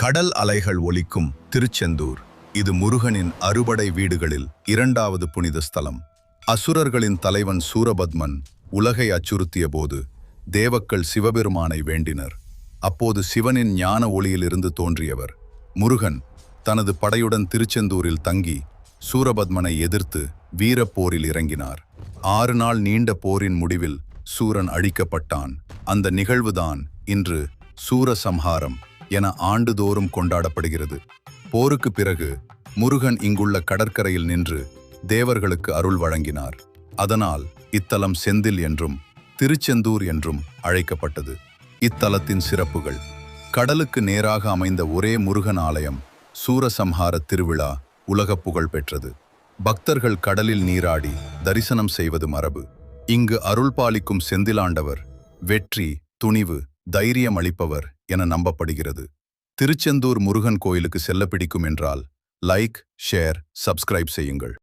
கடல் அலைகள் ஒலிக்கும் திருச்செந்தூர். இது முருகனின் அறுபடை வீடுகளில் இரண்டாவது புனித ஸ்தலம். அசுரர்களின் தலைவன் சூரபத்மன் உலகை அச்சுறுத்திய போது தேவக்கள் சிவபெருமானை வேண்டினர். அப்போது சிவனின் ஞான ஒளியிலிருந்து தோன்றியவர் முருகன் தனது படையுடன் திருச்செந்தூரில் தங்கி சூரபத்மனை எதிர்த்து வீரப்போரில் இறங்கினார். 6 நாள் நீண்ட போரின் முடிவில் சூரன் அழிக்கப்பட்டான். அந்த நிகழ்வுதான் இன்று சூரசம்ஹாரம் என ஆண்டுதோறும் கொண்டாடப்படுகிறது. போருக்கு பிறகு முருகன் இங்குள்ள கடற்கரையில் நின்று தேவர்களுக்கு அருள் வழங்கினார். அதனால் இத்தலம் செந்தில் என்றும் திருச்செந்தூர் என்றும் அழைக்கப்பட்டது. இத்தலத்தின் சிறப்புகள்: கடலுக்கு நேராக அமைந்த ஒரே முருகன் ஆலயம். சூரசம்ஹார திருவிழா உலக புகழ் பெற்றது. பக்தர்கள் கடலில் நீராடி தரிசனம் செய்வது மரபு. இங்கு அருள் பாலிக்கும் செந்திலாண்டவர் வெற்றி, துணிவு, தைரியம் அளிப்பவர் என நம்பப்படுகிறது. திருச்செந்தூர் முருகன் கோயிலுக்கு செல்ல பிடிக்கும் என்றால் லைக், ஷேர், சப்ஸ்கிரைப் செய்யுங்கள்.